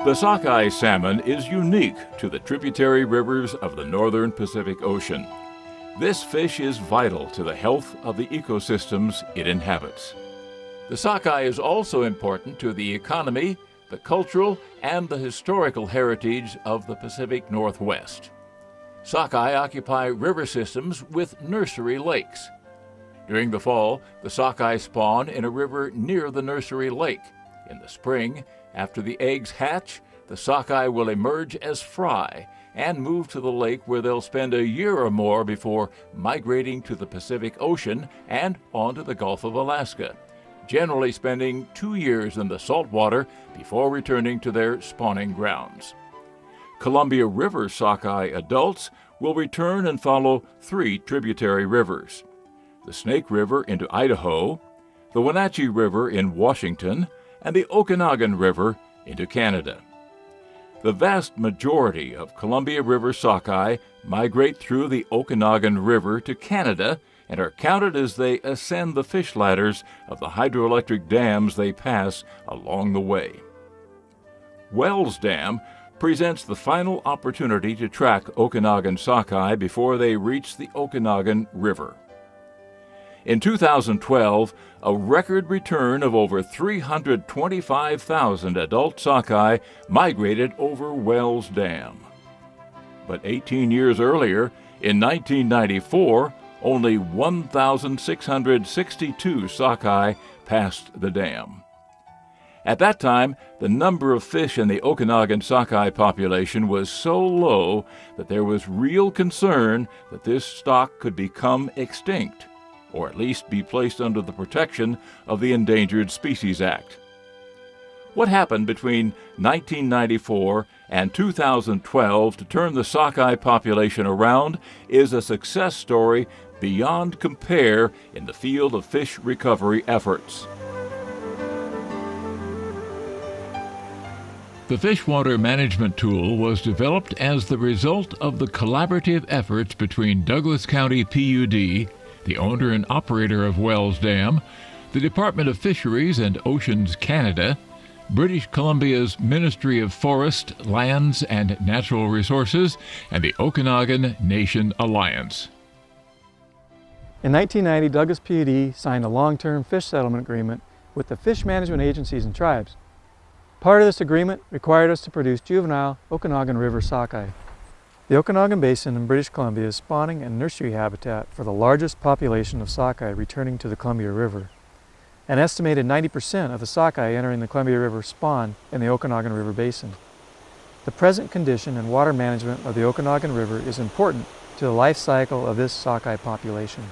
The sockeye salmon is unique to the tributary rivers of the northern Pacific Ocean. This fish is vital to the health of the ecosystems it inhabits. The sockeye is also important to the economy, the cultural, and the historical heritage of the Pacific Northwest. Sockeye occupy river systems with nursery lakes. During the fall, the sockeye spawn in a river near the nursery lake. In the spring, after the eggs hatch, the sockeye will emerge as fry and move to the lake where they'll spend a year or more before migrating to the Pacific Ocean and on to the Gulf of Alaska, generally spending 2 years in the saltwater before returning to their spawning grounds. Columbia River sockeye adults will return and follow 3 tributary rivers: the Snake River into Idaho, the Wenatchee River in Washington, and the Okanagan River into Canada. The vast majority of Columbia River sockeye migrate through the Okanagan River to Canada and are counted as they ascend the fish ladders of the hydroelectric dams they pass along the way. Wells Dam presents the final opportunity to track Okanagan sockeye before they reach the Okanagan River. In 2012, a record return of over 325,000 adult sockeye migrated over Wells Dam. But 18 years earlier, in 1994, only 1,662 sockeye passed the dam. At that time, the number of fish in the Okanagan sockeye population was so low that there was real concern that this stock could become extinct, or at least be placed under the protection of the Endangered Species Act. What happened between 1994 and 2012 to turn the sockeye population around is a success story beyond compare in the field of fish recovery efforts. The Fishwater Management Tool was developed as the result of the collaborative efforts between Douglas County PUD, the owner and operator of Wells Dam, the Department of Fisheries and Oceans Canada, British Columbia's Ministry of Forest, Lands, and Natural Resources, and the Okanagan Nation Alliance. In 1990, Douglas PUD signed a long-term fish settlement agreement with the fish management agencies and tribes. Part of this agreement required us to produce juvenile Okanagan River sockeye. The Okanagan Basin in British Columbia is spawning and nursery habitat for the largest population of sockeye returning to the Columbia River. An estimated 90% of the sockeye entering the Columbia River spawn in the Okanagan River Basin. The present condition and water management of the Okanagan River is important to the life cycle of this sockeye population.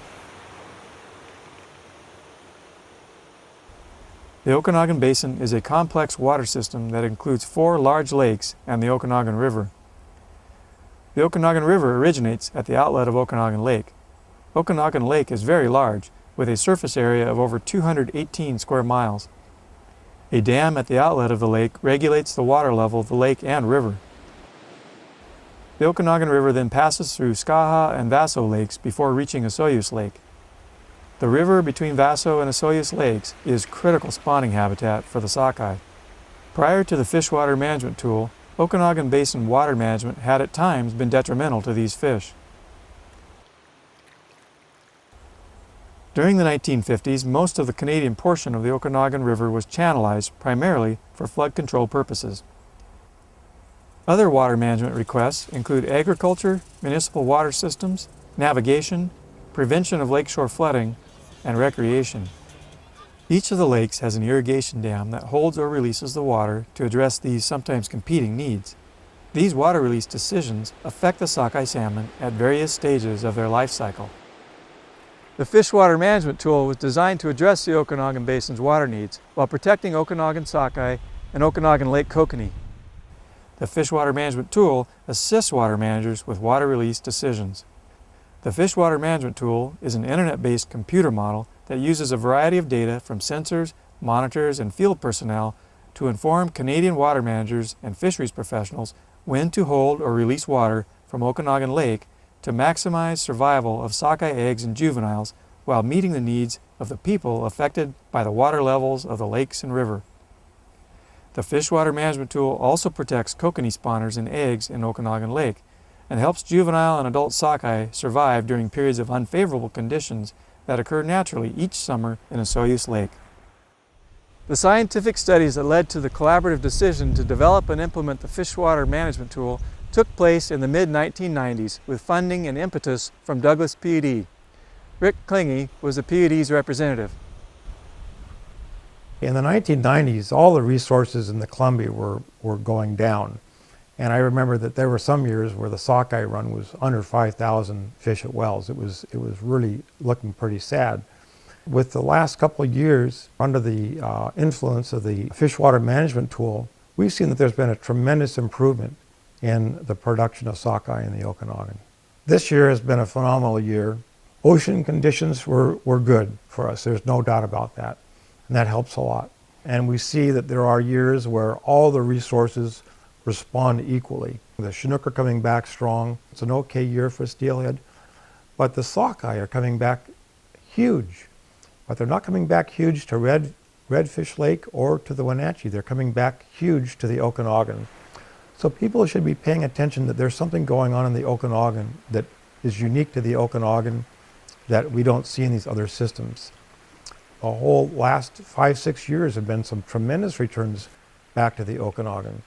The Okanagan Basin is a complex water system that includes 4 large lakes and the Okanagan River. The Okanagan River originates at the outlet of Okanagan Lake. Okanagan Lake is very large, with a surface area of over 218 square miles. A dam at the outlet of the lake regulates the water level of the lake and river. The Okanagan River then passes through Skaha and Vaso lakes before reaching Osoyoos Lake. The river between Vaso and Osoyoos lakes is critical spawning habitat for the sockeye. Prior to the Fishwater Management Tool, Okanagan Basin water management had at times been detrimental to these fish. During the 1950s, most of the Canadian portion of the Okanagan River was channelized primarily for flood control purposes. Other water management requests include agriculture, municipal water systems, navigation, prevention of lakeshore flooding, and recreation. Each of the lakes has an irrigation dam that holds or releases the water to address these sometimes competing needs. These water release decisions affect the sockeye salmon at various stages of their life cycle. The Fishwater Management Tool was designed to address the Okanagan Basin's water needs while protecting Okanagan sockeye and Okanagan Lake kokanee. The Fishwater Management Tool assists water managers with water release decisions. The Fishwater Management Tool is an internet-based computer model that uses a variety of data from sensors, monitors, and field personnel to inform Canadian water managers and fisheries professionals when to hold or release water from Okanagan Lake to maximize survival of sockeye eggs and juveniles while meeting the needs of the people affected by the water levels of the lakes and river. The fish water management tool also protects kokanee spawners and eggs in Okanagan Lake and helps juvenile and adult sockeye survive during periods of unfavorable conditions that occur naturally each summer in Osoyoos Lake. The scientific studies that led to the collaborative decision to develop and implement the fish water management tool took place in the mid-1990s with funding and impetus from Douglas PUD. Rick Klinge was the PUD's representative. In the 1990s, all the resources in the Columbia were going down. And I remember that there were some years where the sockeye run was under 5,000 fish at wells. It was really looking pretty sad. With the last couple of years, under the influence of the fish water management tool, we've seen that there's been a tremendous improvement in the production of sockeye in the Okanagan. This year has been a phenomenal year. Ocean conditions were good for us. There's no doubt about that. And that helps a lot. And we see that there are years where all the resources respond equally. The Chinook are coming back strong. It's an okay year for steelhead. But the sockeye are coming back huge. But they're not coming back huge to Redfish Lake or to the Wenatchee. They're coming back huge to the Okanagan. So people should be paying attention that there's something going on in the Okanagan that is unique to the Okanagan that we don't see in these other systems. The whole last 5-6 years have been some tremendous returns back to the Okanagan.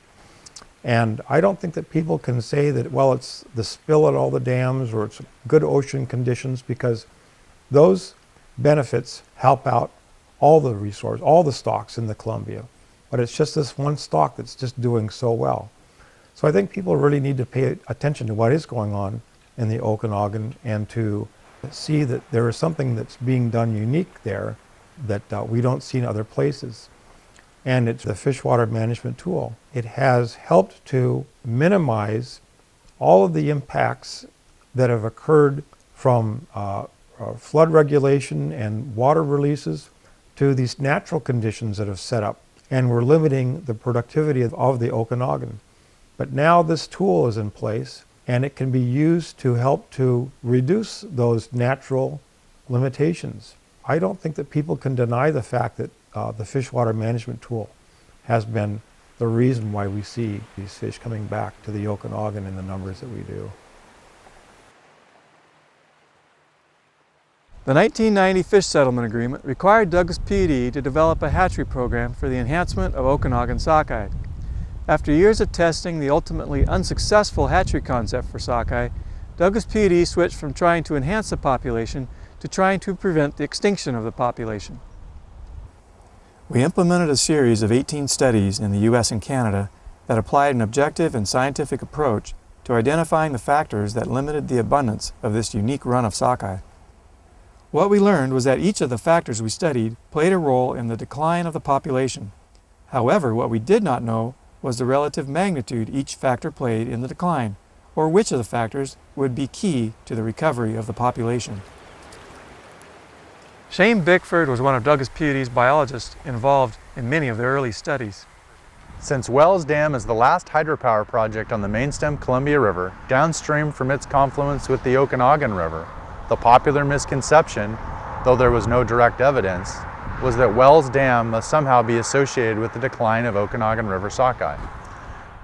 And I don't think that people can say that, well, it's the spill at all the dams or it's good ocean conditions, because those benefits help out all the resource, all the stocks in the Columbia. But it's just this one stock that's just doing so well. So I think people really need to pay attention to what is going on in the Okanagan and to see that there is something that's being done unique there that we don't see in other places. And it's the fish water management tool. It has helped to minimize all of the impacts that have occurred from flood regulation and water releases to these natural conditions that have set up. And we're limiting the productivity of the Okanagan. But now this tool is in place and it can be used to help to reduce those natural limitations. I don't think that people can deny the fact that the fish water management tool has been the reason why we see these fish coming back to the Okanagan in the numbers that we do. The 1990 Fish Settlement Agreement required Douglas PUD to develop a hatchery program for the enhancement of Okanagan sockeye. After years of testing the ultimately unsuccessful hatchery concept for sockeye, Douglas PUD switched from trying to enhance the population to trying to prevent the extinction of the population. We implemented a series of 18 studies in the U.S. and Canada that applied an objective and scientific approach to identifying the factors that limited the abundance of this unique run of sockeye. What we learned was that each of the factors we studied played a role in the decline of the population. However, what we did not know was the relative magnitude each factor played in the decline, or which of the factors would be key to the recovery of the population. Shane Bickford was one of Douglas PUD's biologists involved in many of the early studies. Since Wells Dam is the last hydropower project on the mainstem Columbia River, downstream from its confluence with the Okanagan River, the popular misconception, though there was no direct evidence, was that Wells Dam must somehow be associated with the decline of Okanagan River sockeye.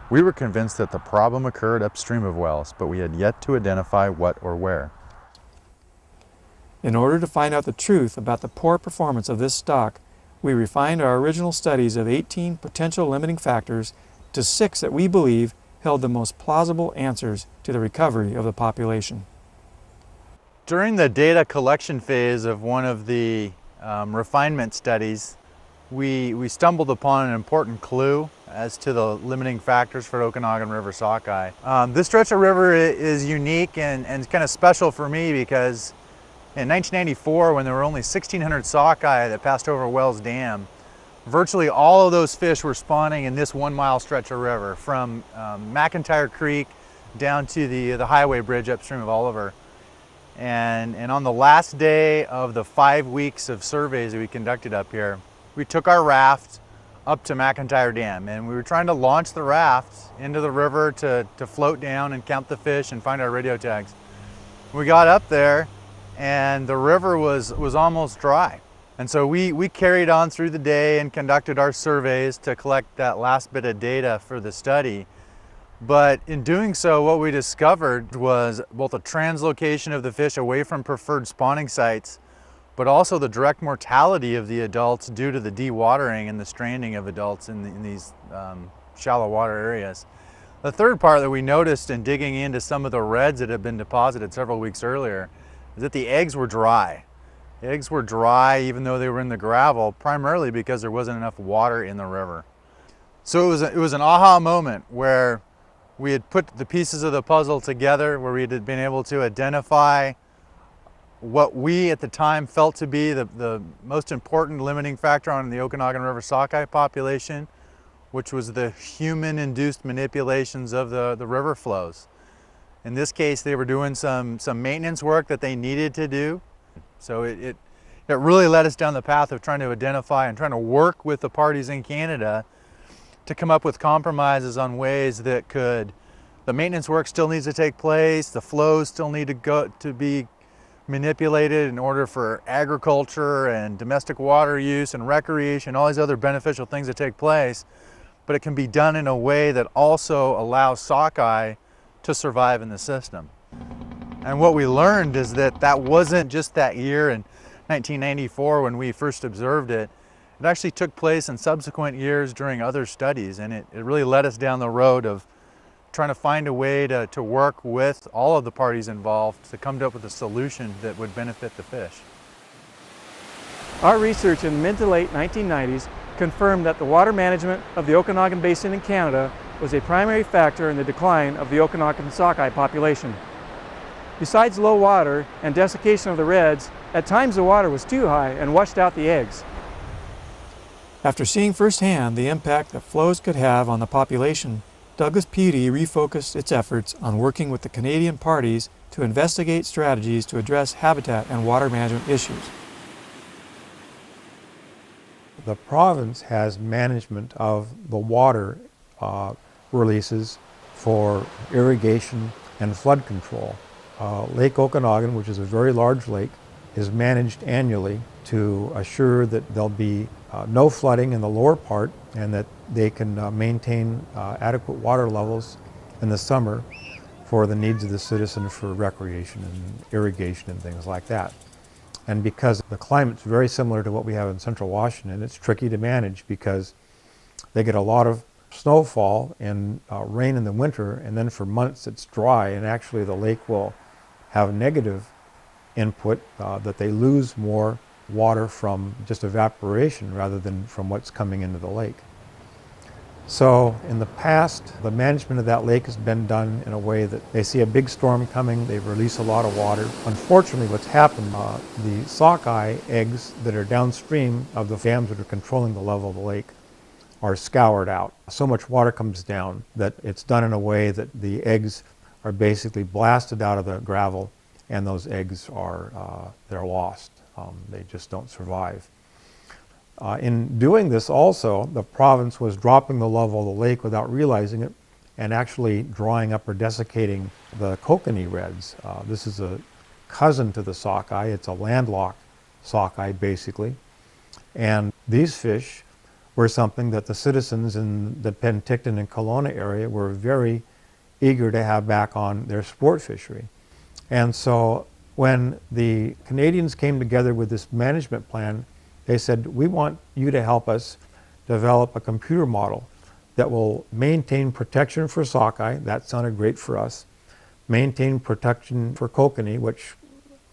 We were convinced that the problem occurred upstream of Wells, but we had yet to identify what or where. In order to find out the truth about the poor performance of this stock, we refined our original studies of 18 potential limiting factors to 6 that we believe held the most plausible answers to the recovery of the population. During the data collection phase of one of the refinement studies, we stumbled upon an important clue as to the limiting factors for Okanagan River sockeye. This stretch of river is unique and kind of special for me because in 1994, when there were only 1,600 sockeye that passed over Wells Dam, virtually all of those fish were spawning in this 1 mile stretch of river from McIntyre Creek down to the highway bridge upstream of Oliver. And on the last day of the 5 weeks of surveys that we conducted up here, we took our raft up to McIntyre Dam, and we were trying to launch the raft into the river to float down and count the fish and find our radio tags. We got up there and the river was almost dry. And so we carried on through the day and conducted our surveys to collect that last bit of data for the study. But in doing so, what we discovered was both a translocation of the fish away from preferred spawning sites, but also the direct mortality of the adults due to the dewatering and the stranding of adults in these shallow water areas. The third part that we noticed in digging into some of the reds that had been deposited several weeks earlier is that the eggs were dry. The eggs were dry even though they were in the gravel, primarily because there wasn't enough water in the river. So it was an aha moment where we had put the pieces of the puzzle together, where we had been able to identify what we at the time felt to be the most important limiting factor on the Okanagan River sockeye population, which was the human-induced manipulations of the river flows. In this case, they were doing some maintenance work that they needed to do. So it really led us down the path of trying to identify and trying to work with the parties in Canada to come up with compromises on ways that the maintenance work still needs to take place, the flows still need to be manipulated in order for agriculture and domestic water use and recreation, all these other beneficial things to take place, but it can be done in a way that also allows sockeye to survive in the system. And what we learned is that wasn't just that year in 1994 when we first observed it. It actually took place in subsequent years during other studies, and it really led us down the road of trying to find a way to work with all of the parties involved to come up with a solution that would benefit the fish. Our research in the mid to late 1990s confirmed that the water management of the Okanagan Basin in Canada was a primary factor in the decline of the Okanagan sockeye population. Besides low water and desiccation of the reds, at times the water was too high and washed out the eggs. After seeing firsthand the impact that flows could have on the population, Douglas PUD refocused its efforts on working with the Canadian parties to investigate strategies to address habitat and water management issues. The province has management of the water releases for irrigation and flood control. Lake Okanagan, which is a very large lake, is managed annually to assure that there'll be no flooding in the lower part and that they can maintain adequate water levels in the summer for the needs of the citizen for recreation and irrigation and things like that. And because the climate's very similar to what we have in central Washington, it's tricky to manage because they get a lot of snowfall and rain in the winter, and then for months it's dry, and actually the lake will have negative input, that they lose more water from just evaporation rather than from what's coming into the lake. So in the past, the management of that lake has been done in a way that they see a big storm coming, they release a lot of water. Unfortunately, what's happened, the sockeye eggs that are downstream of the dams that are controlling the level of the lake are scoured out. So much water comes down that it's done in a way that the eggs are basically blasted out of the gravel, and those eggs are they're lost. They just don't survive. In doing this also, the province was dropping the level of the lake without realizing it and actually drying up or desiccating the kokanee reds. This is a cousin to the sockeye. It's a landlocked sockeye basically. And these fish were something that the citizens in the Penticton and Kelowna area were very eager to have back on their sport fishery. And so when the Canadians came together with this management plan, they said, we want you to help us develop a computer model that will maintain protection for sockeye. That sounded great for us. Maintain protection for kokanee, which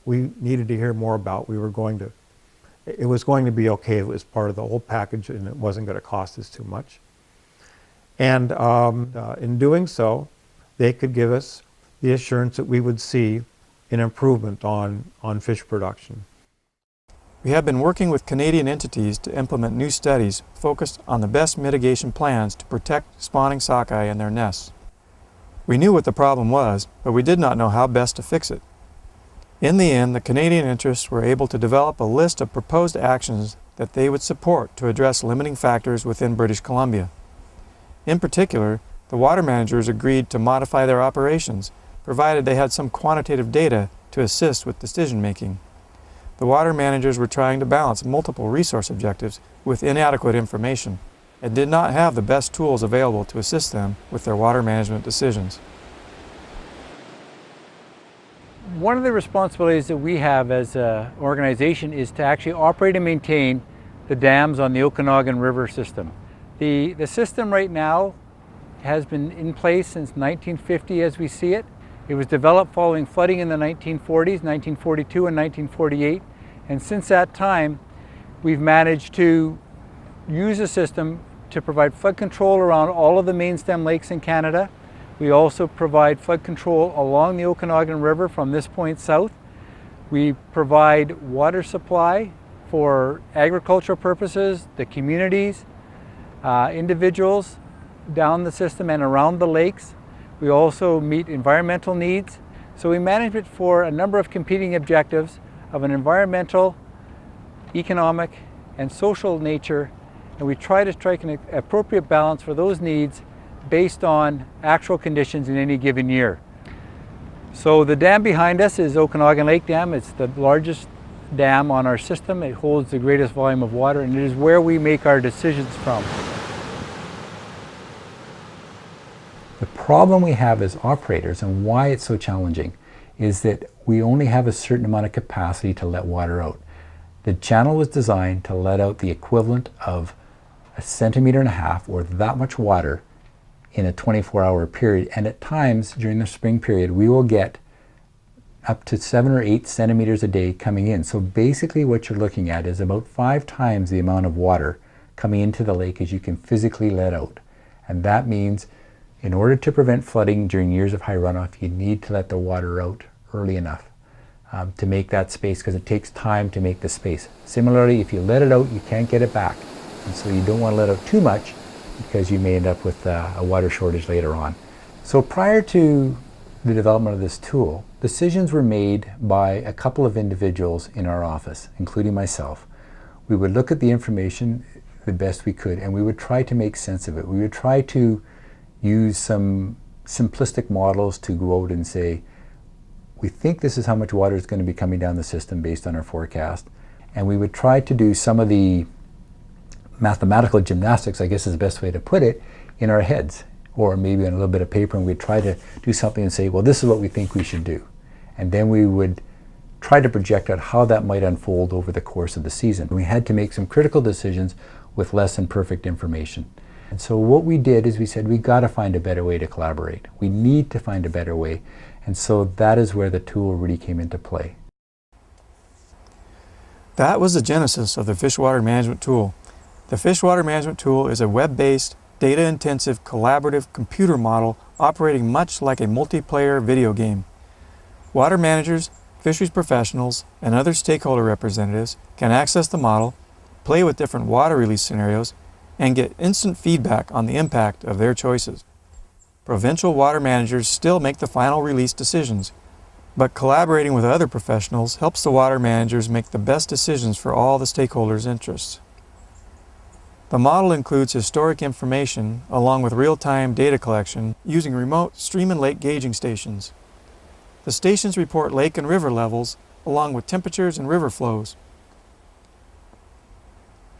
we needed to hear more about. It was going to be okay if it was part of the whole package and it wasn't going to cost us too much. And in doing so, they could give us the assurance that we would see an improvement on fish production. We have been working with Canadian entities to implement new studies focused on the best mitigation plans to protect spawning sockeye and their nests. We knew what the problem was, but we did not know how best to fix it. In the end, the Canadian interests were able to develop a list of proposed actions that they would support to address limiting factors within British Columbia. In particular, the water managers agreed to modify their operations, provided they had some quantitative data to assist with decision-making. the water managers were trying to balance multiple resource objectives with inadequate information and did not have the best tools available to assist them with their water management decisions. One of the responsibilities that we have as an organization is to actually operate and maintain the dams on the Okanagan River system. The system right now has been in place since 1950 as we see it. It was developed following flooding in the 1940s, 1942 and 1948, and since that time we've managed to use the system to provide flood control around all of the main stem lakes in Canada. We also provide flood control along the Okanagan River from this point south. We provide water supply for agricultural purposes, the communities, individuals down the system and around the lakes. We also meet environmental needs. So we manage it for a number of competing objectives of an environmental, economic, and social nature, and we try to strike an appropriate balance for those needs based on actual conditions in any given year. So the dam behind us is Okanagan Lake Dam. It's the largest dam on our system. It holds the greatest volume of water, and it is where we make our decisions from. The problem we have as operators, and why it's so challenging, is that we only have a certain amount of capacity to let water out. The channel was designed to let out the equivalent of 1.5 centimeters or that much water in a 24-hour period, and at times during the spring period we will get up to 7 or 8 centimeters a day coming in. So basically what you're looking at is about 5 times the amount of water coming into the lake as you can physically let out. And that means in order to prevent flooding during years of high runoff, you need to let the water out early enough to make that space, because it takes time to make the space. Similarly, if you let it out, you can't get it back. And so you don't want to let out too much, because you may end up with a water shortage later on. So prior to the development of this tool, decisions were made by a couple of individuals in our office, including myself. We would look at the information the best we could, and we would try to make sense of it. We would try to use some simplistic models to go out and say, we think this is how much water is going to be coming down the system based on our forecast. And we would try to do some of the mathematical gymnastics, I guess is the best way to put it, in our heads, or maybe on a little bit of paper, and we'd try to do something and say, well, this is what we think we should do. And then we would try to project out how that might unfold over the course of the season. We had to make some critical decisions with less than perfect information. And so what we did is we said, we got to find a better way to collaborate. We need to find a better way. And so that is where the tool really came into play. That was the genesis of the Fish Water Management Tool. The Fish Water Management Tool is a web-based, data-intensive, collaborative computer model operating much like a multiplayer video game. Water managers, fisheries professionals, and other stakeholder representatives can access the model, play with different water release scenarios, and get instant feedback on the impact of their choices. Provincial water managers still make the final release decisions, but collaborating with other professionals helps the water managers make the best decisions for all the stakeholders' interests. The model includes historic information along with real-time data collection using remote stream and lake gauging stations. The stations report lake and river levels along with temperatures and river flows.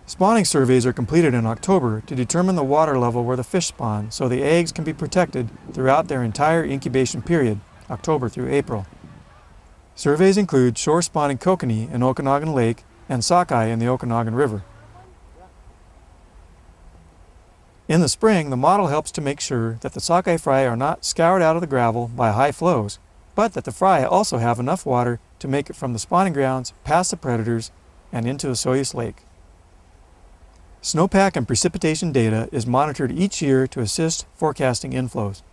Spawning surveys are completed in October to determine the water level where the fish spawn, so the eggs can be protected throughout their entire incubation period, October through April. Surveys include shore spawning kokanee in Okanagan Lake and sockeye in the Okanagan River. In the spring, the model helps to make sure that the sockeye fry are not scoured out of the gravel by high flows, but that the fry also have enough water to make it from the spawning grounds past the predators and into Osoyoos Lake. Snowpack and precipitation data is monitored each year to assist forecasting inflows.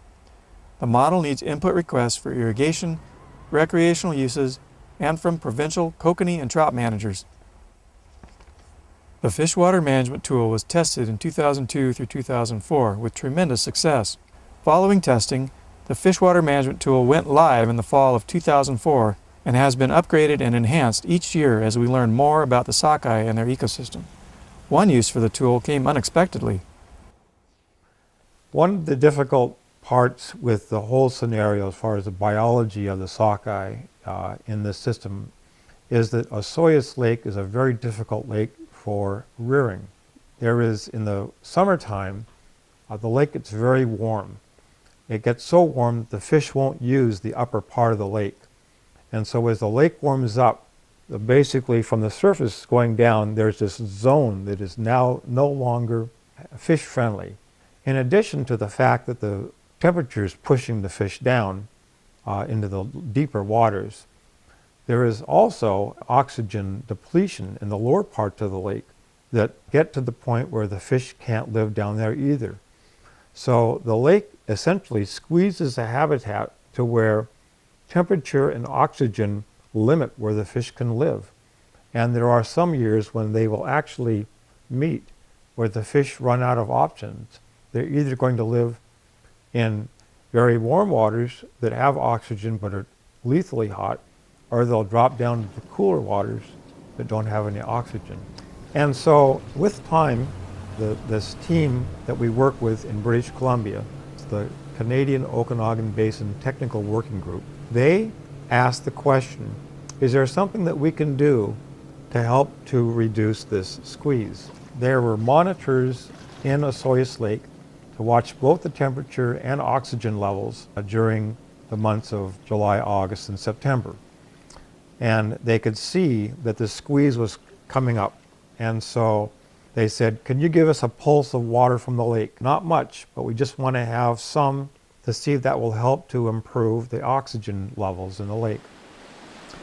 The model needs input requests for irrigation, recreational uses, and from provincial kokanee and trout managers. The Fish Water Management Tool was tested in 2002 through 2004 with tremendous success. Following testing, the Fish Water Management Tool went live in the fall of 2004 and has been upgraded and enhanced each year as we learn more about the sockeye and their ecosystem. One use for the tool came unexpectedly. One of the difficult parts with the whole scenario as far as the biology of the sockeye in this system is that Osoyoos Lake is a very difficult lake for rearing. There is, in the summertime, the lake gets very warm. It gets so warm that the fish won't use the upper part of the lake. And so as the lake warms up, basically from the surface going down, there's this zone that is now no longer fish friendly. In addition to the fact that the temperature is pushing the fish down into the deeper waters, there is also oxygen depletion in the lower parts of the lake that get to the point where the fish can't live down there either. So the lake essentially squeezes the habitat to where temperature and oxygen limit where the fish can live. And there are some years when they will actually meet where the fish run out of options. They're either going to live in very warm waters that have oxygen but are lethally hot, or they'll drop down to the cooler waters that don't have any oxygen. And so with time, this team that we work with in British Columbia, the Canadian Okanagan Basin Technical Working Group, they asked the question, is there something that we can do to help to reduce this squeeze? There were monitors in Osoyoos Lake to watch both the temperature and oxygen levels during the months of July, August, and September. And they could see that the squeeze was coming up. And so they said, can you give us a pulse of water from the lake? Not much, but we just want to have some to see if that will help to improve the oxygen levels in the lake.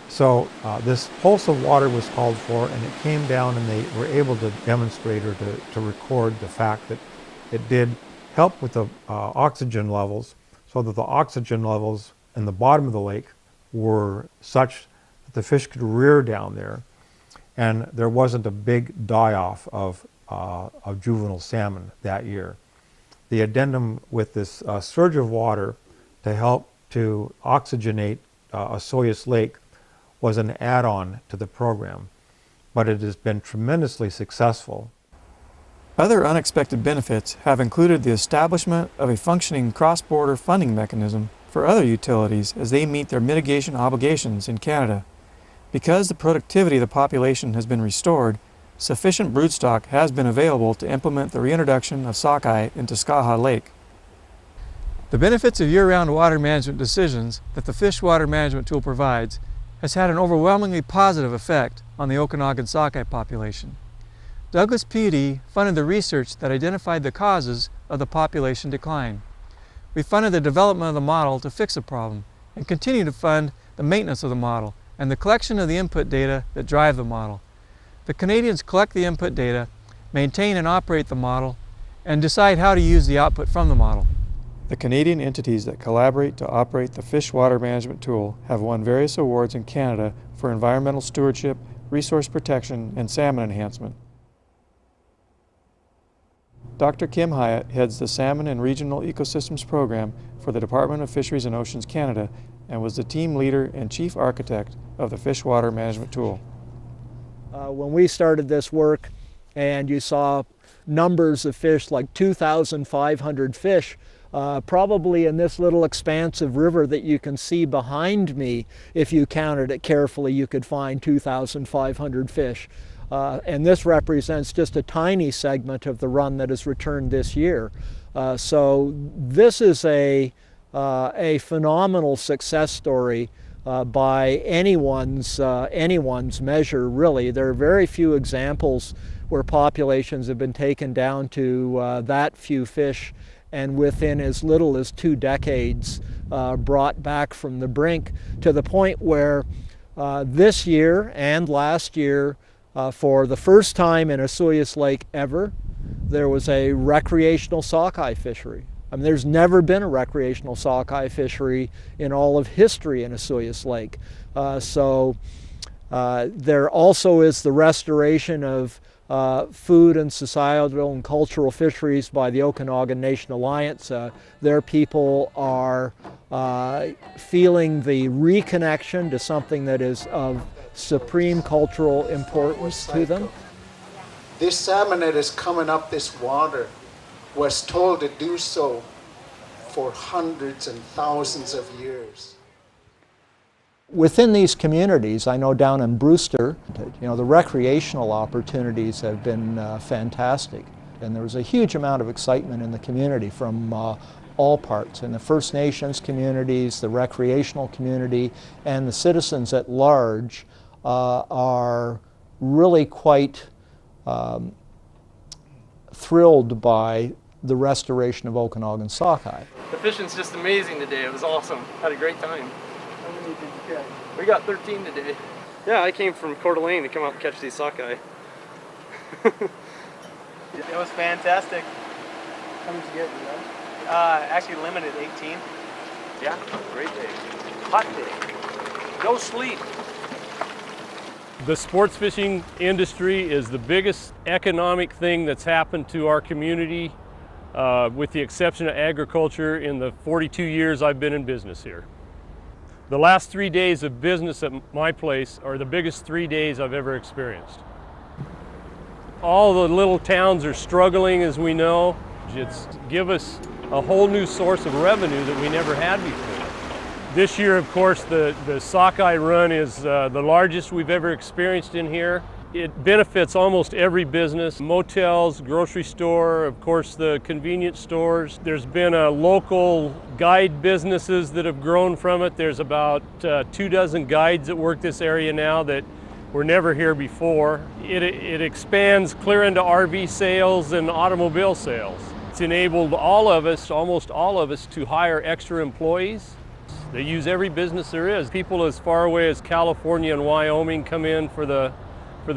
So this pulse of water was called for, and it came down, and they were able to demonstrate or to record the fact that it did help with the oxygen levels, so that the oxygen levels in the bottom of the lake were such that the fish could rear down there, and there wasn't a big die-off of juvenile salmon that year. The addendum with this surge of water to help to oxygenate Osoyoos Lake was an add-on to the program, but it has been tremendously successful. Other unexpected benefits have included the establishment of a functioning cross-border funding mechanism for other utilities as they meet their mitigation obligations in Canada. Because the productivity of the population has been restored, sufficient broodstock has been available to implement the reintroduction of sockeye into Sockeye Lake. The benefits of year-round water management decisions that the Fish Water Management Tool provides has had an overwhelmingly positive effect on the Okanagan sockeye population. Douglas PUD funded the research that identified the causes of the population decline. We funded the development of the model to fix the problem and continue to fund the maintenance of the model and the collection of the input data that drive the model. The Canadians collect the input data, maintain and operate the model, and decide how to use the output from the model. The Canadian entities that collaborate to operate the Fish Water Management Tool have won various awards in Canada for environmental stewardship, resource protection, and salmon enhancement. Dr. Kim Hyatt heads the Salmon and Regional Ecosystems Program for the Department of Fisheries and Oceans Canada and was the team leader and chief architect of the Fish Water Management Tool. When we started this work and you saw numbers of fish, like 2,500 fish, probably in this little expanse of river that you can see behind me, if you counted it carefully, you could find 2,500 fish. And this represents just a tiny segment of the run that is returned this year. So this is a phenomenal success story by anyone's measure, really. There are very few examples where populations have been taken down to that few fish and within as little as 2 decades brought back from the brink, to the point where this year and last year, for the first time in Osoyoos Lake ever, there was a recreational sockeye fishery. I mean, there's never been a recreational sockeye fishery in all of history in Osoyoos Lake. There also is the restoration of food and societal and cultural fisheries by the Okanagan Nation Alliance. Their people are feeling the reconnection to something that is of supreme cultural importance to them. This salmon that is coming up this water was told to do so for hundreds and thousands of years. Within these communities, I know down in Brewster, the recreational opportunities have been fantastic. And there was a huge amount of excitement in the community from all parts, in the First Nations communities, the recreational community, and the citizens at large are really quite thrilled by the restoration of Okanagan Sockeye. The fishing's just amazing today. It was awesome. Had a great time. How many did you catch? We got 13 today. Yeah, I came from Coeur d'Alene to come out and catch these sockeye. It was fantastic. How many did you get, you know? Actually limited 18. Yeah, great day. Hot day. No sleep. The sports fishing industry is the biggest economic thing that's happened to our community, with the exception of agriculture, in the 42 years I've been in business here. The last 3 days of business at my place are the biggest 3 days I've ever experienced. All the little towns are struggling, as we know. It's give us a whole new source of revenue that we never had before. This year, of course, the Sockeye run is the largest we've ever experienced in here. It benefits almost every business, motels, grocery store, of course the convenience stores. There's been a local guide businesses that have grown from it. There's about 24 guides that work this area now that were never here before. It expands clear into RV sales and automobile sales. It's enabled all of us, almost all of us, to hire extra employees. They use every business there is. People as far away as California and Wyoming come in for the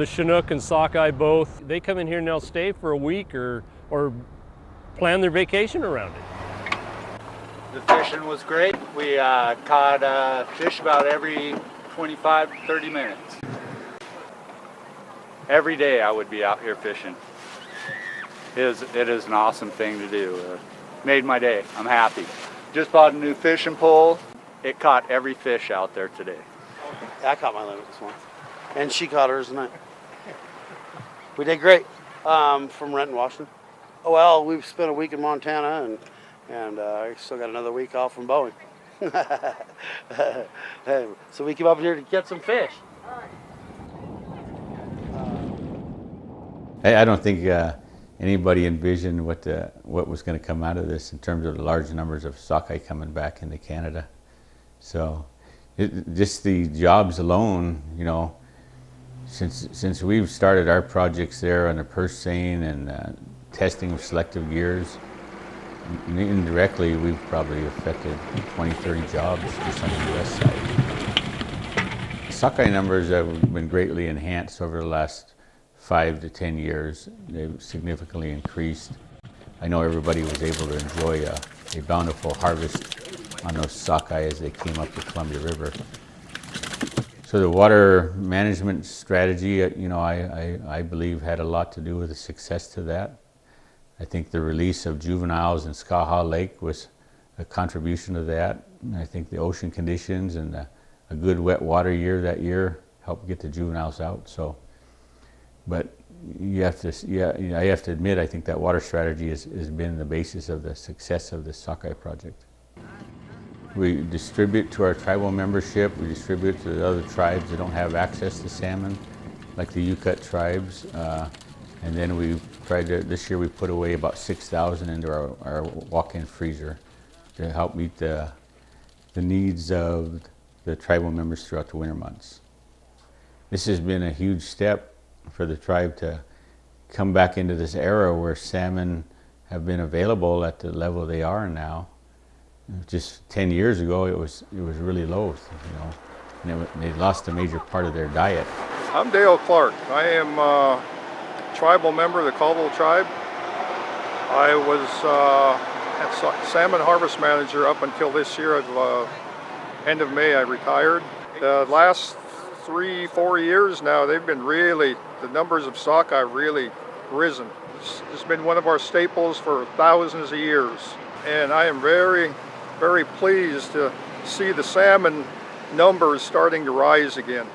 Chinook and Sockeye both. They come in here and they'll stay for a week or plan their vacation around it. The fishing was great. We caught fish about every 25 to 30 minutes. Every day I would be out here fishing. It is an awesome thing to do. Made my day. I'm happy. Just bought a new fishing pole. It caught every fish out there today. I caught my limit this morning. And she caught hers tonight. We did great. From Renton, Washington. Oh, well, we've spent a week in Montana and I still got another week off from Boeing. So we came up here to get some fish. I don't think anybody envisioned what was going to come out of this in terms of the large numbers of sockeye coming back into Canada. So just the jobs alone, since we've started our projects there on the purse seine and testing of selective gears, indirectly we've probably affected 20, 30 jobs just on the US side. Sockeye numbers have been greatly enhanced over the last 5 to 10 years. They've significantly increased. I know everybody was able to enjoy a bountiful harvest on those sockeye as they came up the Columbia River. So the water management strategy, I believe had a lot to do with the success to that. I think the release of juveniles in Skaha Lake was a contribution to that. And I think the ocean conditions and a good wet water year that year helped get the juveniles out. But I have to admit, I think that water strategy has been the basis of the success of this Sockeye project. We distribute to our tribal membership, we distribute to the other tribes that don't have access to salmon, like the Yukut tribes. And then this year we put away about 6,000 into our walk-in freezer to help meet the needs of the tribal members throughout the winter months. This has been a huge step for the tribe to come back into this era where salmon have been available at the level they are now. Just 10 years ago, it was really low, and they lost a major part of their diet. I'm Dale Clark. I am a tribal member of the Colville tribe. I was salmon harvest manager up until this year. End of May, I retired. The last 3-4 years now, they've been the numbers of sockeye really risen. It's been one of our staples for thousands of years. And I am very, very pleased to see the salmon numbers starting to rise again.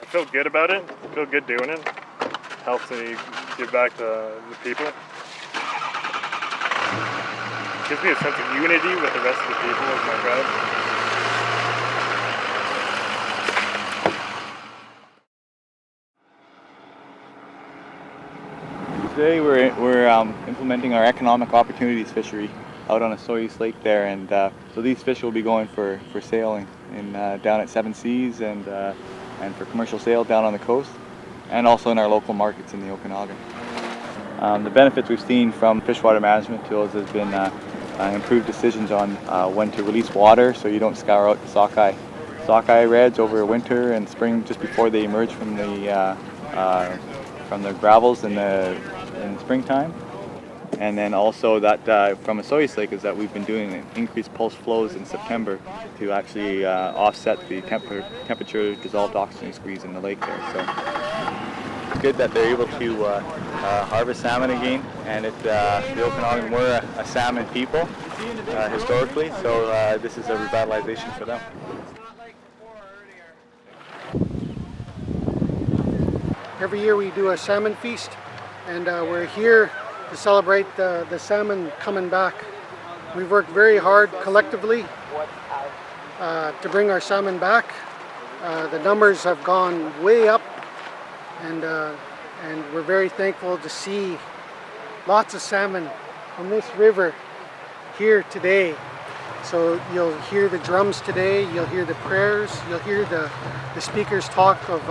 I feel good about it. I feel good doing it. Helps me give back to the people. Gives me a sense of unity with the rest of the people of my tribe. Today we're implementing our economic opportunities fishery out on a Sockeye Lake there, and so these fish will be going for sailing down at Seven Seas and for commercial sale down on the coast, and also in our local markets in the Okanagan. The benefits we've seen from fish water management tools has been improved decisions on when to release water, so you don't scour out the sockeye reds over winter and spring just before they emerge from the gravels in the springtime. And then also that from a Sockeye Lake is that we've been doing increased pulse flows in September to actually offset the temperature dissolved oxygen squeeze in the lake there. So it's good that they're able to harvest salmon again, and the Okanagan were a salmon people historically, so this is a revitalization for them. Every year we do a salmon feast, and we're here to celebrate the salmon coming back. We've worked very hard collectively to bring our salmon back. The numbers have gone way up, and we're very thankful to see lots of salmon on this river here today. So you'll hear the drums today, you'll hear the prayers, you'll hear the speakers talk of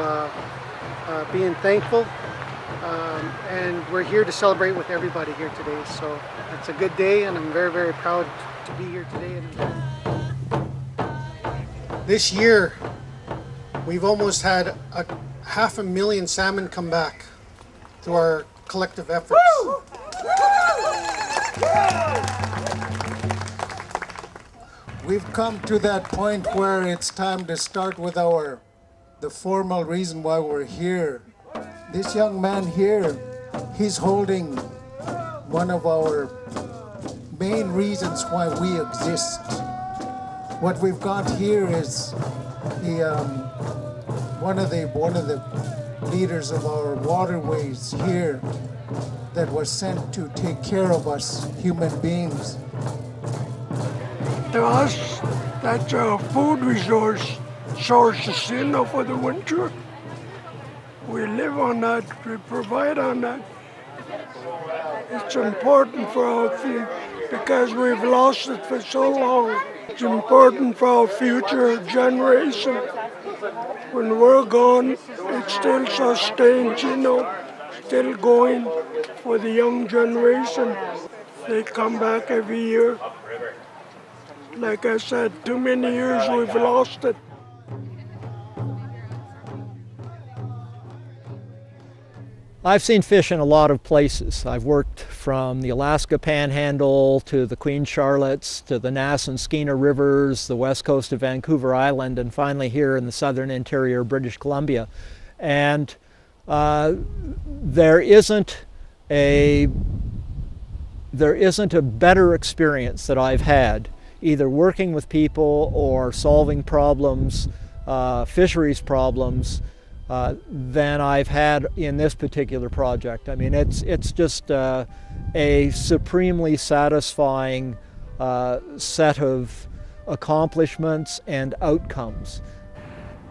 being thankful. And we're here to celebrate with everybody here today. So it's a good day, and I'm very, very proud to be here today. This year, we've almost had 500,000 salmon come back through our collective efforts. We've come to that point where it's time to start with the formal reason why we're here. This young man here, he's holding one of our main reasons why we exist. What we've got here is one of the leaders of our waterways here that was sent to take care of us human beings. To us, that's a food resource is enough for the winter. We live on that, we provide on that. It's important for our future because we've lost it for so long. It's important for our future generation. When we're gone, it still sustains, still going for the young generation. They come back every year. Like I said, too many years we've lost it. I've seen fish in a lot of places. I've worked from the Alaska Panhandle to the Queen Charlottes to the Nass and Skeena Rivers, the west coast of Vancouver Island, and finally here in the southern interior of British Columbia. And there isn't a better experience that I've had, either working with people or solving problems, fisheries problems, than I've had in this particular project. I mean, it's just a supremely satisfying set of accomplishments and outcomes.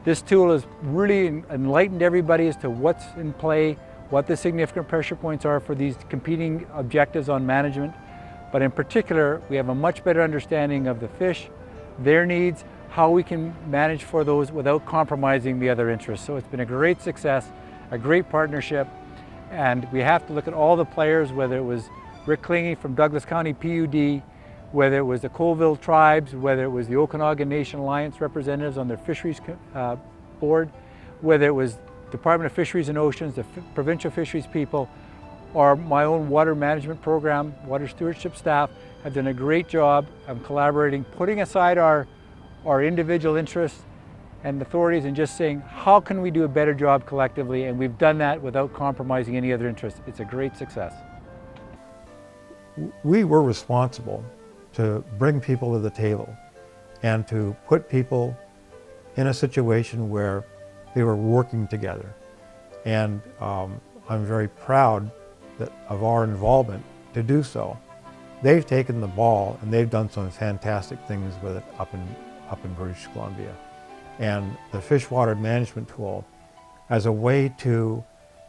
This tool has really enlightened everybody as to what's in play, what the significant pressure points are for these competing objectives on management. But in particular, we have a much better understanding of the fish, their needs, how we can manage for those without compromising the other interests. So it's been a great success, a great partnership, and we have to look at all the players, whether it was Rick Klinge from Douglas County PUD, whether it was the Colville tribes, whether it was the Okanagan Nation Alliance representatives on their fisheries board, whether it was Department of Fisheries and Oceans, the provincial fisheries people, or my own water management program, water stewardship staff have done a great job of collaborating, putting aside our individual interests and authorities and just saying, how can we do a better job collectively? And we've done that without compromising any other interests. It's a great success. We were responsible to bring people to the table and to put people in a situation where they were working together. And I'm very proud of our involvement to do so. They've taken the ball and they've done some fantastic things with it up in British Columbia. And the fish water management tool as a way to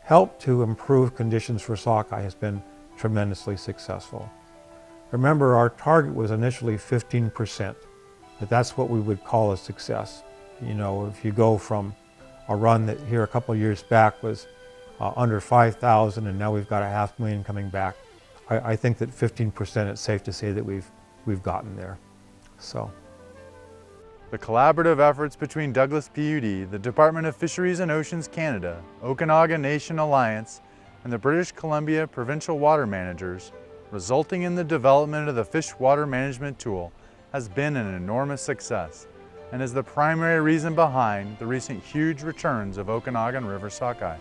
help to improve conditions for sockeye has been tremendously successful. Remember, our target was initially 15%, but that's what we would call a success. You know, if you go from a run that here a couple of years back was under 5,000 and now we've got 500,000 coming back, I think that 15% it's safe to say that we've gotten there. So. The collaborative efforts between Douglas PUD, the Department of Fisheries and Oceans Canada, Okanagan Nation Alliance, and the British Columbia Provincial Water Managers, resulting in the development of the Fish Water Management Tool, has been an enormous success and is the primary reason behind the recent huge returns of Okanagan River sockeye.